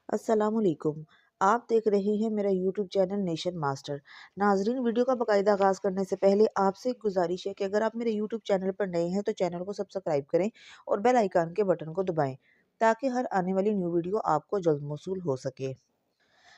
अस्सलाम वालेकुम। आप देख रहे हैं मेरा यूट्यूब चैनल नेशन मास्टर। नाजरीन, वीडियो का बाकायदा आगाज़ करने से पहले आपसे एक गुजारिश है कि अगर आप मेरे यूट्यूब चैनल पर नए हैं तो चैनल को सब्सक्राइब करें और बेल आइकन के बटन को दबाएं ताकि हर आने वाली न्यू वीडियो आपको जल्द मौसूल हो सके।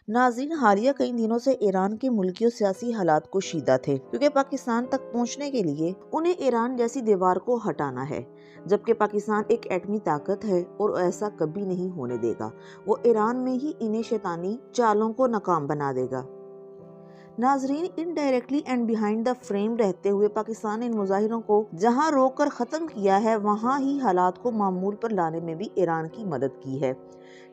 नाज़रीन, हालिया कई दिनों से ईरान के मुल्की और सियासी हालात कुशीदा थे क्योंकि पाकिस्तान तक पहुंचने के लिए उन्हें ईरान जैसी दीवार को हटाना है, जबकि पाकिस्तान एक एटमी ताकत है और ऐसा कभी नहीं होने देगा। वो ईरान में ही इन्हें शैतानी चालों को नाकाम बना देगा। नाजरीन, indirectly and behind the frame रहते हुए पाकिस्तान ने इन मुजाहिरों को जहां रोक कर ख़त्म किया है, वहां ही हालात को मामूल पर लाने में भी ईरान की मदद की है,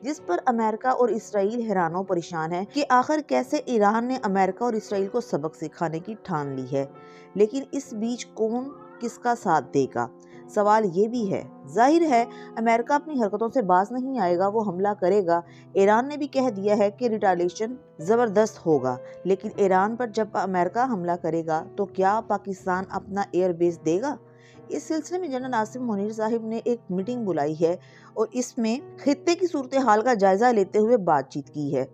जिस पर अमेरिका और इसराइल हैरान और परेशान है कि आखिर कैसे ईरान ने अमेरिका और इसराइल को सबक सिखाने की ठान ली है। लेकिन इस बीच कौन किसका साथ देगा, सवाल ये भी है। जाहिर है अमेरिका अपनी हरकतों से बाज नहीं आएगा, वो हमला करेगा। ईरान ने भी कह दिया है कि रिटालिएशन जबरदस्त होगा। लेकिन ईरान पर जब अमेरिका हमला करेगा तो क्या पाकिस्तान अपना एयर बेस देगा? इस सिलसिले में जनरल आसिम मुनीर साहिब ने एक मीटिंग बुलाई है और इसमें खित्ते की सूरत हाल का जायजा लेते हुए बातचीत की है।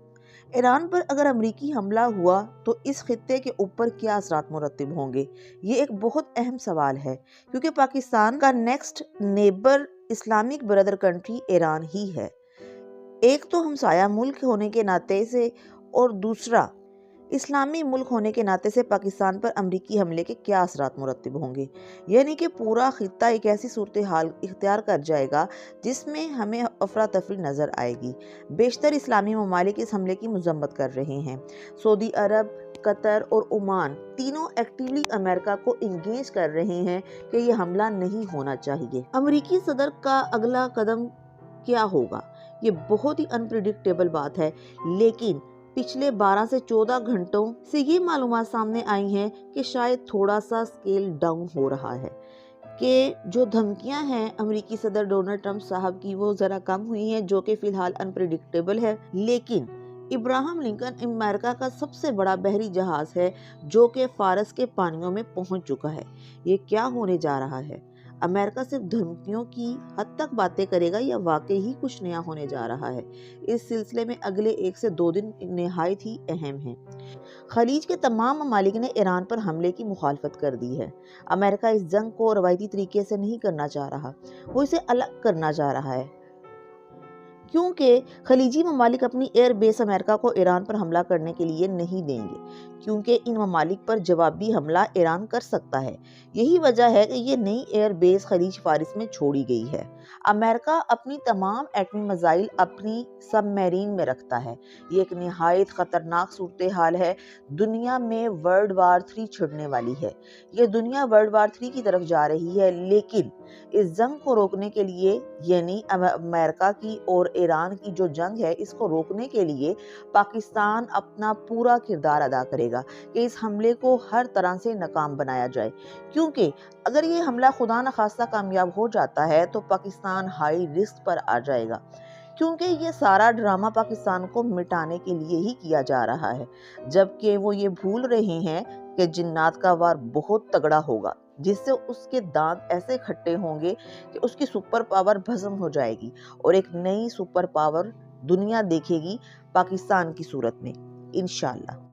ईरान पर अगर अमरीकी हमला हुआ तो इस खित्ते के ऊपर क्या असरात मुरतब होंगे, ये एक बहुत अहम सवाल है, क्योंकि पाकिस्तान का next neighbour Islamic brother country Iran ही है। एक तो हमसाया मुल्क होने के नाते से और दूसरा इस्लामी मुल्क होने के नाते से पाकिस्तान पर अमरीकी हमले के क्या असरात मुरतब होंगे। यानी कि पूरा खित्ता एक ऐसी सूरत हाल इख्तियार कर जाएगा जिसमें हमें अफरा तफरी नज़र आएगी। बेशतर इस्लामी ममालिक इस हमले की मजम्मत कर रहे हैं। सऊदी अरब, कतर और ओमान तीनों एक्टिवली अमेरिका को इंगेज कर रहे हैं कि यह हमला नहीं होना चाहिए। अमरीकी सदर का अगला कदम क्या होगा, ये बहुत ही अनप्रिडिक्टेबल बात है। लेकिन पिछले 12 से 14 घंटों से ये मालूमात सामने आई हैं कि शायद थोड़ा सा स्केल डाउन हो रहा है, कि जो धमकियां हैं अमेरिकी सदर डोनाल्ड ट्रंप साहब की, वो ज़रा कम हुई हैं, जो कि फ़िलहाल अनप्रिडिक्टेबल है। लेकिन इब्राहिम लिंकन अमेरिका का सबसे बड़ा बहरी जहाज़ है जो कि फारस के पानियों में पहुंच चुका है। ये क्या होने जा रहा है? अमेरिका सिर्फ धमकियों की हद तक बातें करेगा या वाकई ही कुछ नया होने जा रहा है? इस सिलसिले में अगले 1 से 2 दिन निहायत ही अहम हैं। खलीज के तमाम ममालिक ने ईरान पर हमले की मुखालफत कर दी है। अमेरिका इस जंग को रवायती तरीके से नहीं करना चाह रहा, वो इसे अलग करना चाह रहा है, क्योंकि खलीजी ममालिक अपनी एयर बेस अमेरिका को ईरान पर हमला करने के लिए नहीं देंगे, क्योंकि इन ममालिक पर जवाबी हमला ईरान कर सकता है। यही वजह है कि ये नई एयर बेस खलीज फारिस में छोड़ी गई है। अमेरिका अपनी तमाम एटमी मिसाइल अपनी सबमरीन में रखता है। ये एक निहायत खतरनाक सूरत हाल है। दुनिया में वर्ल्ड वार 3 छिड़ने वाली है। ये दुनिया वर्ल्ड वार 3 की तरफ जा रही है। लेकिन इस जंग को रोकने के लिए, यानी अमेरिका की और ईरान की जो जंग है, इसको रोकने के लिए पाकिस्तान अपना पूरा किरदार अदा करेगा कि इस हमले को हर तरह से नाकाम बनाया जाए। क्योंकि अगर ये हमला खुदा न खास्ता कामयाब हो जाता है तो पाकिस्तान हाई रिस्क पर आ जाएगा, क्योंकि ये सारा ड्रामा पाकिस्तान को मिटाने के लिए ही किया जा रहा है, जबकि वो ये भूल रहे हैं कि जिन्नात का वार बहुत तगड़ा होगा, जिससे उसके दांत ऐसे खट्टे होंगे कि उसकी सुपर पावर भस्म हो जाएगी और एक नई सुपर पावर दुनिया देखेगी पाकिस्तान की सूरत में, इंशाल्लाह।